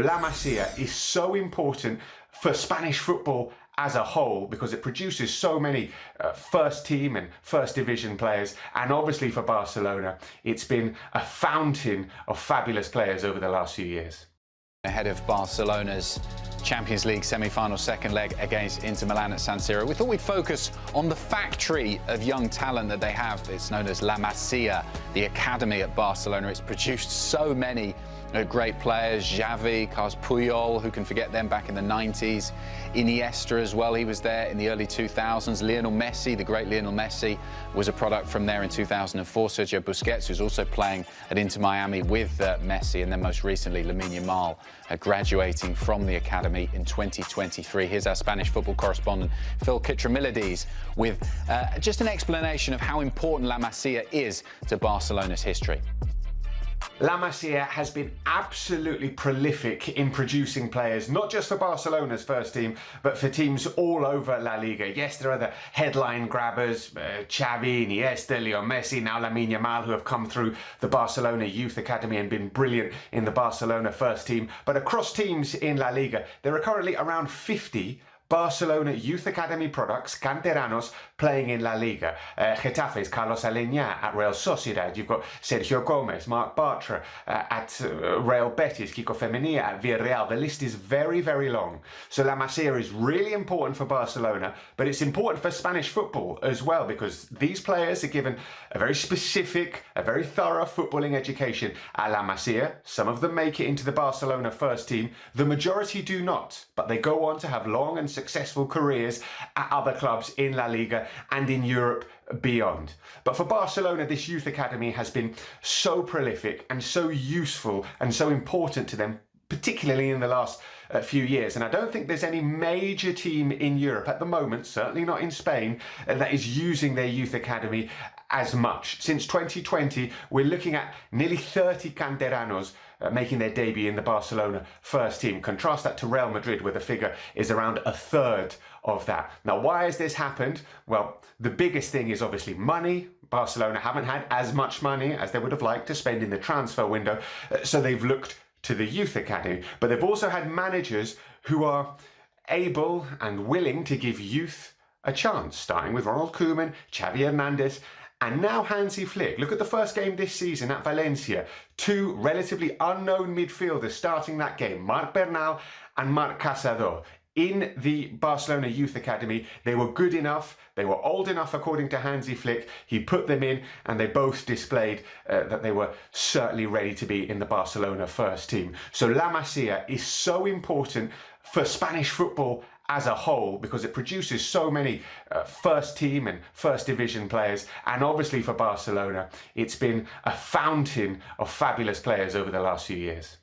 La Masia is so important for Spanish football as a whole because it produces so many first team and first division players, and obviously for Barcelona it's been a fountain of fabulous players over the last few years. Ahead of Barcelona's Champions League semi-final second leg against Inter Milan at San Siro, we thought we'd focus on the factory of young talent that they have. It's known as La Masia, the academy at Barcelona. It's produced so many great players. Xavi, Puyol, who can forget them, back in the 90s. Iniesta as well, he was there in the early 2000s. Lionel Messi, the great Lionel Messi, was a product from there in 2004. Sergio Busquets, who's also playing at Inter Miami with Messi. And then most recently, Lamine Yamal, graduating from the academy in 2023. Here's our Spanish football correspondent, Phil Kitramilides, with just an explanation of how important La Masia is to Barcelona's history. La Masia has been absolutely prolific in producing players, not just for Barcelona's first team, but for teams all over La Liga. Yes, there are the headline grabbers, Xavi, Iniesta, Lionel Messi, now Lamine Yamal, who have come through the Barcelona Youth Academy and been brilliant in the Barcelona first team. But across teams in La Liga, there are currently around 50 Barcelona Youth Academy products, canteranos, playing in La Liga. Getafe's Carlos Aleñá at Real Sociedad. You've got Sergio Gomez, Marc Bartra at Real Betis, Kiko Femenia at Villarreal. The list is very, very long. So La Masia is really important for Barcelona, but it's important for Spanish football as well, because these players are given a very specific, a very thorough footballing education at La Masia. Some of them make it into the Barcelona first team. The majority do not, but they go on to have long and successful careers at other clubs in La Liga and in Europe beyond. But for Barcelona, this youth academy has been so prolific and so useful and so important to them, particularly in the last few years. And I don't think there's any major team in Europe at the moment, certainly not in Spain, that is using their youth academy as much. Since 2020, we're looking at nearly 30 canteranos making their debut in the Barcelona first team. Contrast that to Real Madrid, where the figure is around a third of that. Now, why has this happened? Well, the biggest thing is obviously money. Barcelona haven't had as much money as they would have liked to spend in the transfer window, so they've looked to the youth academy. But they've also had managers who are able and willing to give youth a chance, starting with Ronald Koeman, Xavi Hernandez, and now Hansi Flick. Look at the first game this season at Valencia. Two relatively unknown midfielders starting that game, Marc Bernal and Marc Casado. In the Barcelona Youth Academy, they were good enough, they were old enough according to Hansi Flick. He put them in and they both displayed that they were certainly ready to be in the Barcelona first team. So La Masia is so important for Spanish football as a whole because it produces so many first team and first division players, and obviously for Barcelona it's been a fountain of fabulous players over the last few years.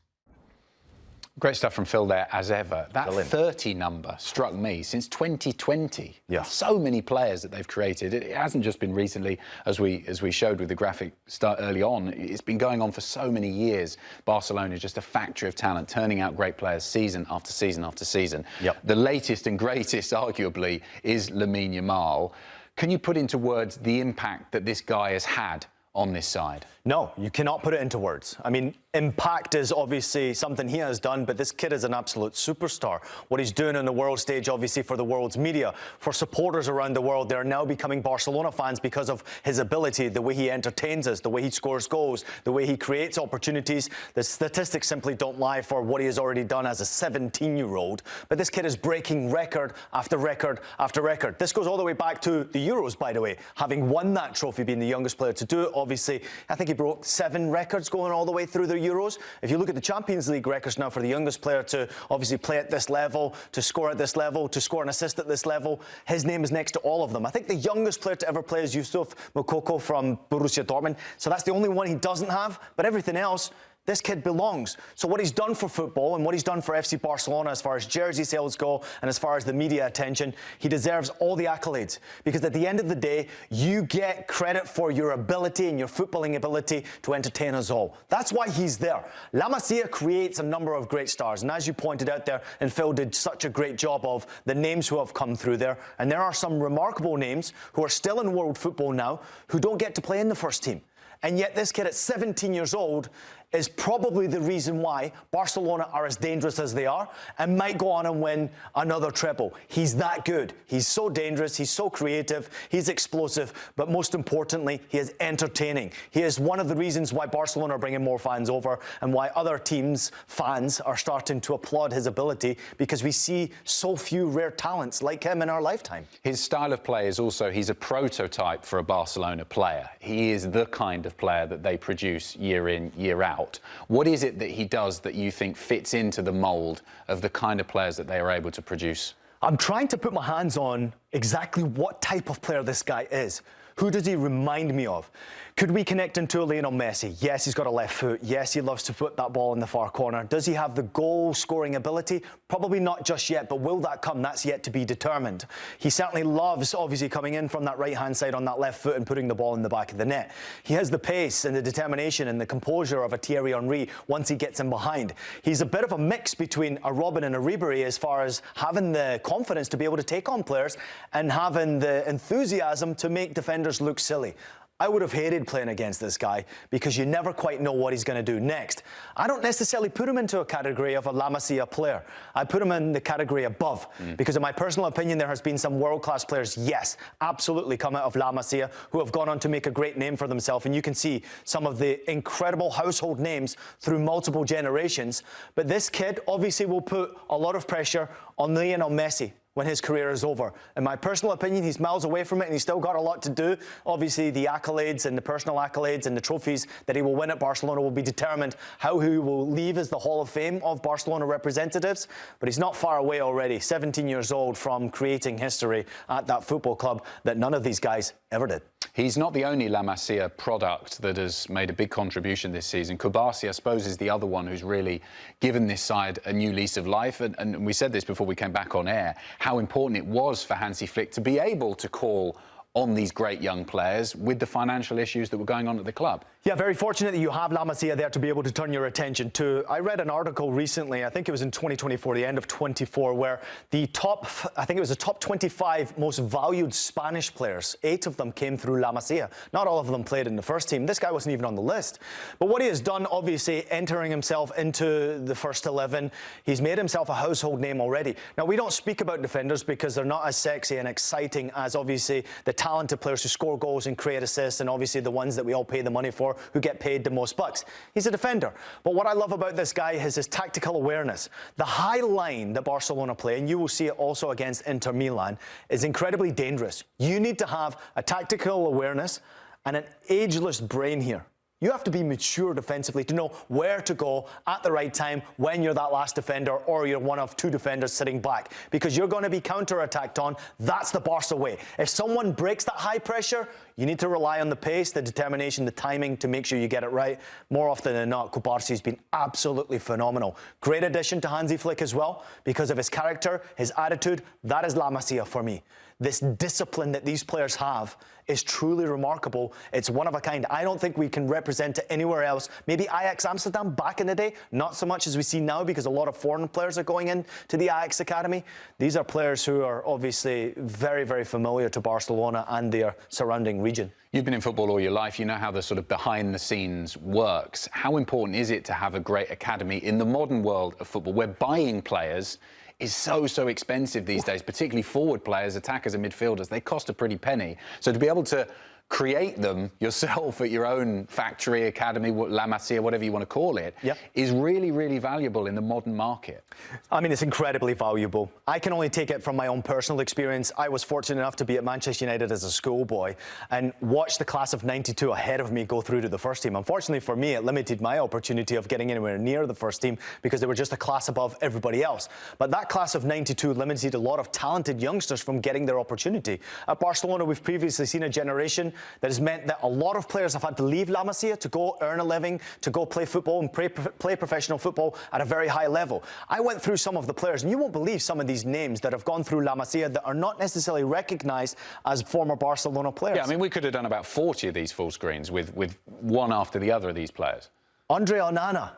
Great stuff from Phil there, as ever. That Brilliant. 30 number struck me since 2020. Yeah. So many players that they've created. It hasn't just been recently, as we showed with the graphic start early on. It's been going on for so many years. Barcelona is just a factory of talent, turning out great players season after season after season. Yep. The latest and greatest, arguably, is Lamine Yamal. Can you put into words the impact that this guy has had on this side? No, you cannot put it into words. I mean, impact is obviously something he has done, but this kid is an absolute superstar. What he's doing on the world stage, obviously, for the world's media, for supporters around the world, they're now becoming Barcelona fans because of his ability, the way he entertains us, the way he scores goals, the way he creates opportunities. The statistics simply don't lie for what he has already done as a 17-year-old. But this kid is breaking record after record after record. This goes all the way back to the Euros, by the way, having won that trophy, being the youngest player to do it. Obviously, I think he broke 7 records going all the way through the Euros. If you look at the Champions League records now for the youngest player to obviously play at this level, to score at this level, to score an assist at this level, his name is next to all of them. I think the youngest player to ever play is Yusuf Moukoko from Borussia Dortmund. So that's the only one he doesn't have. But everything else, this kid belongs. So what he's done for football and what he's done for FC Barcelona as far as jersey sales go and as far as the media attention, he deserves all the accolades. Because at the end of the day, you get credit for your ability and your footballing ability to entertain us all. That's why he's there. La Masia creates a number of great stars. And as you pointed out there, and Phil did such a great job of the names who have come through there. And there are some remarkable names who are still in world football now who don't get to play in the first team. And yet this kid at 17 years old is probably the reason why Barcelona are as dangerous as they are and might go on and win another treble. He's that good. He's so dangerous. He's so creative. He's explosive. But most importantly, he is entertaining. He is one of the reasons why Barcelona are bringing more fans over and why other teams' fans are starting to applaud his ability, because we see so few rare talents like him in our lifetime. His style of play is also, he's a prototype for a Barcelona player. He is the kind of player that they produce year in, year out. What is it that he does that you think fits into the mould of the kind of players that they are able to produce? I'm trying to put my hands on exactly what type of player this guy is. Who does he remind me of? Could we connect him to a Lionel Messi? Yes, he's got a left foot. Yes, he loves to put that ball in the far corner. Does he have the goal-scoring ability? Probably not just yet, but will that come? That's yet to be determined. He certainly loves, obviously, coming in from that right-hand side on that left foot and putting the ball in the back of the net. He has the pace and the determination and the composure of a Thierry Henry once he gets in behind. He's a bit of a mix between a Robben and a Ribéry as far as having the confidence to be able to take on players and having the enthusiasm to make defenders look silly. I would have hated playing against this guy because you never quite know what he's going to do next. I don't necessarily put him into a category of a La Masia player. I put him in the category above because in my personal opinion, there has been some world-class players, yes, absolutely come out of La Masia who have gone on to make a great name for themselves. And you can see some of the incredible household names through multiple generations. But this kid obviously will put a lot of pressure on Lionel Messi when his career is over. In my personal opinion, he's miles away from it and he's still got a lot to do. Obviously, the accolades and the personal accolades and the trophies that he will win at Barcelona will be determined how he will leave as the Hall of Fame of Barcelona representatives. But he's not far away already, 17 years old, from creating history at that football club that none of these guys ever did. He's not the only La Masia product that has made a big contribution this season. Cubarsí, I suppose, is the other one who's really given this side a new lease of life. And we said this before we came back on air, how important it was for Hansi Flick to be able to call on these great young players with the financial issues that were going on at the club. Yeah, very fortunate that you have La Masia there to be able to turn your attention to. I read an article recently, I think it was in 2024, the end of 24, where the top, I think it was the top 25 most valued Spanish players, 8 of them came through La Masia. Not all of them played in the first team. This guy wasn't even on the list. But what he has done, obviously, entering himself into the first 11, he's made himself a household name already. Now, we don't speak about defenders because they're not as sexy and exciting as, obviously, the talented players who score goals and create assists, and obviously the ones that we all pay the money for, who get paid the most bucks. He's a defender. But what I love about this guy is his tactical awareness. The high line that Barcelona play, and you will see it also against Inter Milan, is incredibly dangerous. You need to have a tactical awareness and an ageless brain here. You have to be mature defensively to know where to go at the right time when you're that last defender or you're one of 2 defenders sitting back, because you're going to be counter-attacked on. That's the Barca way. If someone breaks that high pressure, you need to rely on the pace, the determination, the timing to make sure you get it right. More often than not, Cubarsy's been absolutely phenomenal. Great addition to Hansi Flick as well because of his character, his attitude. That is La Masia for me. This discipline that these players have is truly remarkable. It's one of a kind. I don't think we can represent it anywhere else. Maybe Ajax Amsterdam back in the day, not so much as we see now because a lot of foreign players are going into the Ajax Academy. These are players who are obviously very, very familiar to Barcelona and their surrounding region. You've been in football all your life. You know how the sort of behind the scenes works. How important is it to have a great academy in the modern world of football where buying players is so expensive these days, particularly forward players, attackers and midfielders? They cost a pretty penny. So to be able to create them yourself at your own factory, academy, La Masia, whatever you want to call it, is really, really valuable in the modern market. I mean, it's incredibly valuable. I can only take it from my own personal experience. I was fortunate enough to be at Manchester United as a schoolboy and watch the class of 92 ahead of me go through to the first team. Unfortunately for me, it limited my opportunity of getting anywhere near the first team because they were just a class above everybody else. But that class of 92 limited a lot of talented youngsters from getting their opportunity. At Barcelona, we've previously seen a generation that has meant that a lot of players have had to leave La Masia to go earn a living, to go play football and play professional football at a very high level. I went through some of the players, and you won't believe some of these names that have gone through La Masia that are not necessarily recognised as former Barcelona players. Yeah, I mean, we could have done about 40 of these full screens with one after the other of these players. Andre Onana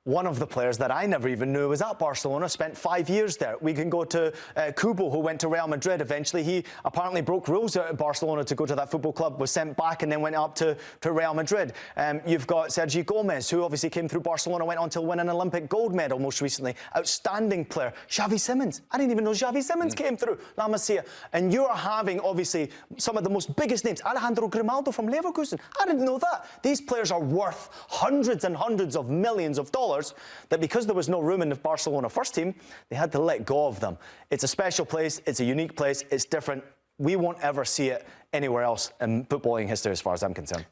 one of the players that I never even knew was at Barcelona, spent 5 years there. We can go to Kubo, who went to Real Madrid eventually. He apparently broke rules at Barcelona to go to that football club, was sent back and then went up to Real Madrid. You've got Sergi Gomez, who obviously came through Barcelona, went on to win an Olympic gold medal most recently. Outstanding player. Xavi Simons. I didn't even know Xavi Simons came through La Masia. And you are having, obviously, some of the most biggest names. Alejandro Grimaldo from Leverkusen. I didn't know that. These players are worth hundreds and hundreds of millions of dollars that because there was no room in the Barcelona first team, they had to let go of them. It's a special place. It's a unique place. It's different. We won't ever see it anywhere else in footballing history as far as I'm concerned.